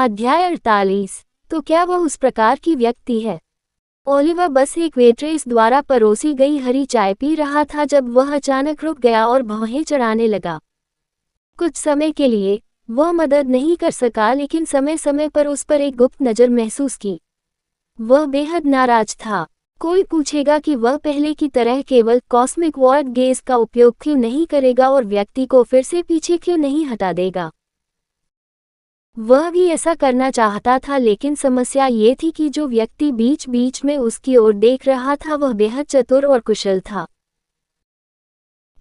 अध्याय 48। तो क्या वह उस प्रकार की व्यक्ति है? ओलिवर बस एक वेट्रेस द्वारा परोसी गई हरी चाय पी रहा था जब वह अचानक रुक गया और भौहें चढ़ाने लगा। कुछ समय के लिए वह मदद नहीं कर सका, लेकिन समय समय पर उस पर एक गुप्त नज़र महसूस की। वह बेहद नाराज था। कोई पूछेगा कि वह पहले की तरह केवल कॉस्मिक वर्ड गेज का उपयोग क्यों नहीं करेगा और व्यक्ति को फिर से पीछे क्यों नहीं हटा देगा। वह भी ऐसा करना चाहता था, लेकिन समस्या ये थी कि जो व्यक्ति बीच बीच में उसकी ओर देख रहा था वह बेहद चतुर और कुशल था।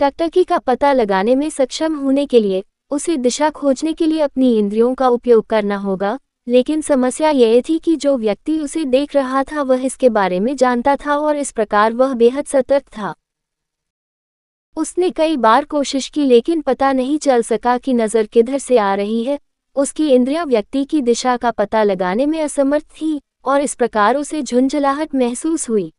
टकटकी का पता लगाने में सक्षम होने के लिए उसे दिशा खोजने के लिए अपनी इंद्रियों का उपयोग करना होगा, लेकिन समस्या यह थी कि जो व्यक्ति उसे देख रहा था वह इसके बारे में जानता था और इस प्रकार वह बेहद सतर्क था। उसने कई बार कोशिश की, लेकिन पता नहीं चल सका कि नज़र किधर से आ रही है। उसकी इंद्रियां व्यक्ति की दिशा का पता लगाने में असमर्थ थी और इस प्रकार उसे झुंझलाहट महसूस हुई।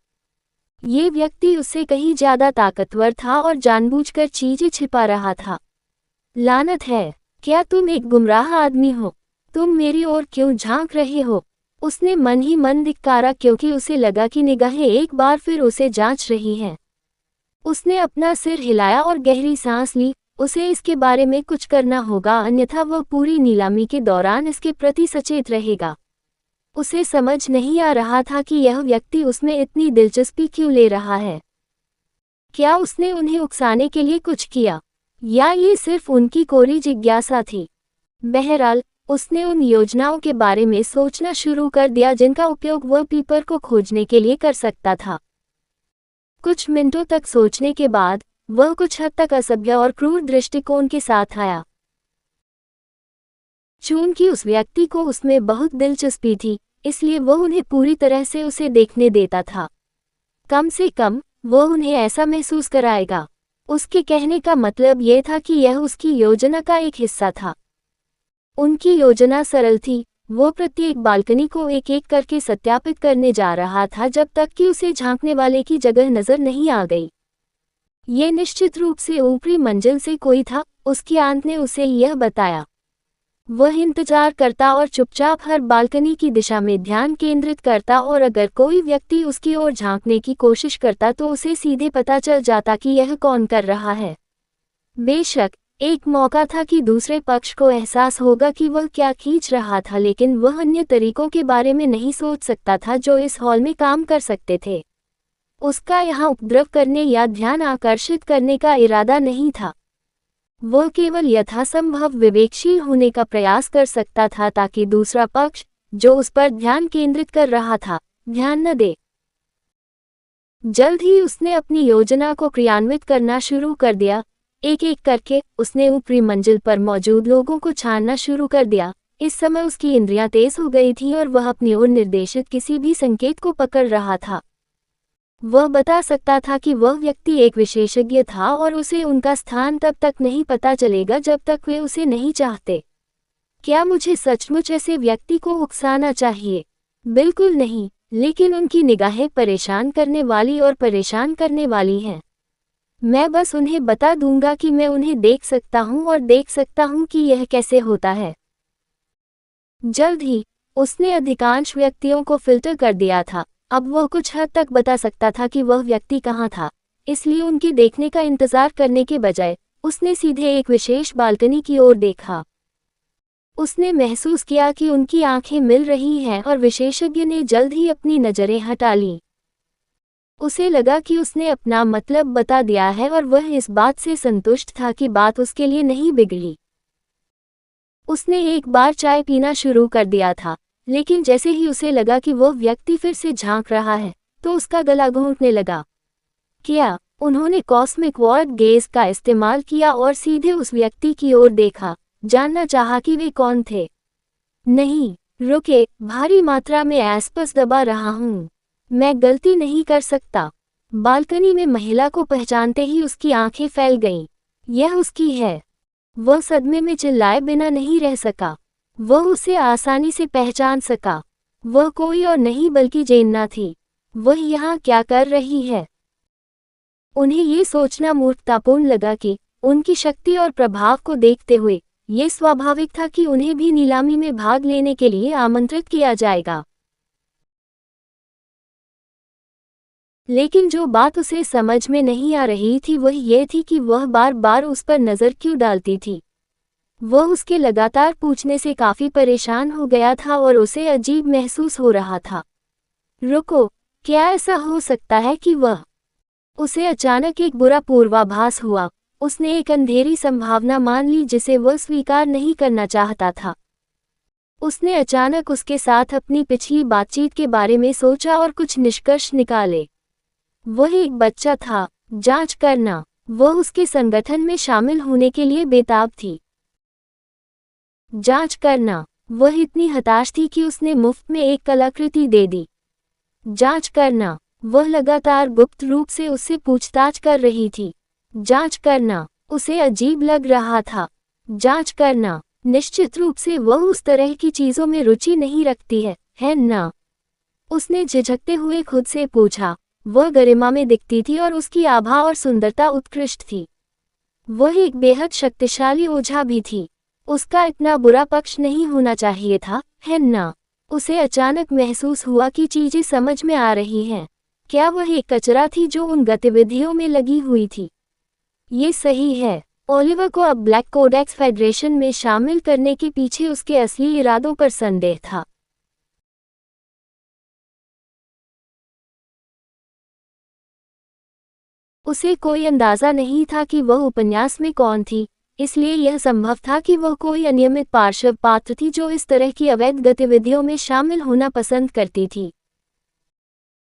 ये व्यक्ति उससे कहीं ज्यादा ताकतवर था और जानबूझकर चीजें छिपा रहा था। लानत है, क्या तुम एक गुमराह आदमी हो? तुम मेरी ओर क्यों झांक रहे हो? उसने मन ही मन धिक्कारा, क्योंकि उसे लगा कि निगाहें एक बार फिर उसे जांच रही हैं। उसने अपना सिर हिलाया और गहरी सांस ली। उसे इसके बारे में कुछ करना होगा, अन्यथा वह पूरी नीलामी के दौरान इसके प्रति सचेत रहेगा। उसे समझ नहीं आ रहा था कि यह व्यक्ति उसमें इतनी दिलचस्पी क्यों ले रहा है। क्या उसने उन्हें उकसाने के लिए कुछ किया, या ये सिर्फ उनकी कोरी जिज्ञासा थी? बहरहाल, उसने उन योजनाओं के बारे में सोचना शुरू कर दिया जिनका उपयोग वह पीपर को खोजने के लिए कर सकता था। कुछ मिनटों तक सोचने के बाद वह कुछ हद तक असभ्य और क्रूर दृष्टिकोण के साथ आया। चूंकि उस व्यक्ति को उसमें बहुत दिलचस्पी थी, इसलिए वह उन्हें पूरी तरह से उसे देखने देता था। कम से कम वह उन्हें ऐसा महसूस कराएगा। उसके कहने का मतलब यह था कि यह उसकी योजना का एक हिस्सा था। उनकी योजना सरल थी। वो प्रत्येक बालकनी को एक एक करके सत्यापित करने जा रहा था जब तक कि उसे झांकने वाले की जगह नजर नहीं आ गई। ये निश्चित रूप से ऊपरी मंजिल से कोई था, उसकी आंत ने उसे यह बताया। वह इंतजार करता और चुपचाप हर बालकनी की दिशा में ध्यान केंद्रित करता, और अगर कोई व्यक्ति उसकी ओर झांकने की कोशिश करता तो उसे सीधे पता चल जाता कि यह कौन कर रहा है। बेशक एक मौका था कि दूसरे पक्ष को एहसास होगा कि वह क्या खींच रहा था, लेकिन वह अन्य तरीकों के बारे में नहीं सोच सकता था जो इस हॉल में काम कर सकते थे। उसका यहाँ उपद्रव करने या ध्यान आकर्षित करने का इरादा नहीं था। वह केवल यथासंभव विवेकशील होने का प्रयास कर सकता था ताकि दूसरा पक्ष, जो उस पर ध्यान केंद्रित कर रहा था, ध्यान न दे। जल्द ही उसने अपनी योजना को क्रियान्वित करना शुरू कर दिया। एक एक करके उसने ऊपरी मंजिल पर मौजूद लोगों को छानना शुरू कर दिया। इस समय उसकी इंद्रियां तेज हो गई थीं और वह अपनी ओर निर्देशित किसी भी संकेत को पकड़ रहा था। वह बता सकता था कि वह व्यक्ति एक विशेषज्ञ था और उसे उनका स्थान तब तक नहीं पता चलेगा जब तक वे उसे नहीं चाहते। क्या मुझे सचमुच ऐसे व्यक्ति को उकसाना चाहिए? बिल्कुल नहीं, लेकिन उनकी निगाहें परेशान करने वाली और परेशान करने वाली हैं। मैं बस उन्हें बता दूंगा कि मैं उन्हें देख सकता हूं और देख सकता हूं कि यह कैसे होता है। जल्द ही उसने अधिकांश व्यक्तियों को फिल्टर कर दिया था। अब वह कुछ हद तक बता सकता था कि वह व्यक्ति कहाँ था, इसलिए उनके देखने का इंतजार करने के बजाय उसने सीधे एक विशेष बालकनी की ओर देखा। उसने महसूस किया कि उनकी आंखें मिल रही हैं और विशेषज्ञ ने जल्द ही अपनी नज़रें हटा लीं। उसे लगा कि उसने अपना मतलब बता दिया है और वह इस बात से संतुष्ट था कि बात उसके लिए नहीं बिगड़ी। उसने एक बार चाय पीना शुरू कर दिया था, लेकिन जैसे ही उसे लगा कि वह व्यक्ति फिर से झांक रहा है तो उसका गला घोंटने लगा। क्या उन्होंने कॉस्मिक वर्ड गेज का इस्तेमाल किया और सीधे उस व्यक्ति की ओर देखा, जानना चाहा कि वे कौन थे? नहीं, रुके, भारी मात्रा में आसपास दबा रहा हूँ। मैं गलती नहीं कर सकता। बालकनी में महिला को पहचानते ही उसकी आंखें फैल गईं। यह उसकी है। वह सदमे में चिल्लाए बिना नहीं रह सका। वह उसे आसानी से पहचान सका। वह कोई और नहीं बल्कि जेन्ना थी। वह यहाँ क्या कर रही है? उन्हें ये सोचना मूर्खतापूर्ण लगा कि उनकी शक्ति और प्रभाव को देखते हुए ये स्वाभाविक था कि उन्हें भी नीलामी में भाग लेने के लिए आमंत्रित किया जाएगा। लेकिन जो बात उसे समझ में नहीं आ रही थी वह ये थी कि वह बार बार उस पर नज़र क्यों डालती थी। वह उसके लगातार पूछने से काफ़ी परेशान हो गया था और उसे अजीब महसूस हो रहा था। रुको, क्या ऐसा हो सकता है कि वह... उसे अचानक एक बुरा पूर्वाभास हुआ। उसने एक अंधेरी संभावना मान ली जिसे वह स्वीकार नहीं करना चाहता था। उसने अचानक उसके साथ अपनी पिछली बातचीत के बारे में सोचा और कुछ निष्कर्ष निकाले। वह एक बच्चा था, जांच करना। वह उसके संगठन में शामिल होने के लिए बेताब थी। जांच करना। वह इतनी हताश थी कि उसने मुफ्त में एक कलाकृति दे दी। जांच करना। वह लगातार गुप्त रूप से उससे पूछताछ कर रही थी। जांच करना। उसे अजीब लग रहा था। जांच करना। निश्चित रूप से वह उस तरह की चीजों में रुचि नहीं रखती है ना? उसने झिझकते हुए खुद से पूछा। वह गरिमा में दिखती थी और उसकी आभा और सुंदरता उत्कृष्ट थी। वह एक बेहद शक्तिशाली ओझा भी थी। उसका इतना बुरा पक्ष नहीं होना चाहिए था, है ना? उसे अचानक महसूस हुआ कि चीजें समझ में आ रही हैं। क्या वह एक कचरा थी जो उन गतिविधियों में लगी हुई थी? ये सही है। ओलिवर को अब ब्लैक कोडेक्स फेडरेशन में शामिल करने के पीछे उसके असली इरादों पर संदेह था। उसे कोई अंदाजा नहीं था कि वह उपन्यास में कौन थी, इसलिए यह संभव था कि वह कोई अनियमित पार्श्व पात्र थी जो इस तरह की अवैध गतिविधियों में शामिल होना पसंद करती थी।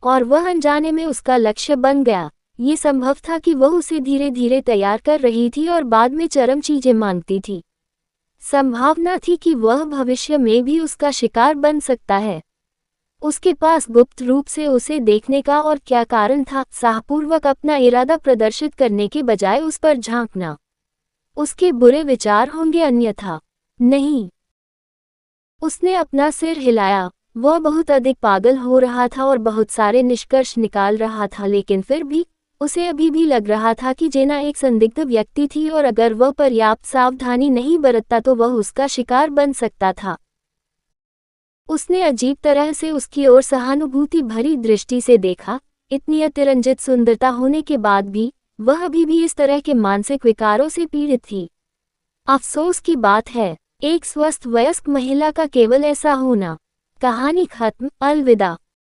और वह अनजाने में उसका लक्ष्य बन गया। ये संभव था कि वह उसे धीरे धीरे तैयार कर रही थी और बाद में चरम चीजें मांगती थी। संभावना थी कि वह भविष्य में भी उसका शिकार बन सकता है। उसके पास गुप्त रूप से उसे देखने का और क्या कारण था, साहपूर्वक अपना इरादा प्रदर्शित करने के बजाय उस पर झांकना? उसके बुरे विचार होंगे, अन्यथा नहीं। उसने अपना सिर हिलाया। वह बहुत अधिक पागल हो रहा था और बहुत सारे निष्कर्ष निकाल रहा था, लेकिन फिर भी उसे अभी भी लग रहा था कि जेना एक संदिग्ध व्यक्ति थी और अगर वह पर्याप्त सावधानी नहीं बरतता तो वह उसका शिकार बन सकता था। उसने अजीब तरह से उसकी ओर सहानुभूति भरी दृष्टि से देखा। इतनी अतिरंजित सुंदरता होने के बाद भी वह अभी भी इस तरह के मानसिक विकारों से पीड़ित थी। अफसोस की बात है, एक स्वस्थ वयस्क महिला का केवल ऐसा होना। कहानी खत्म। अलविदा।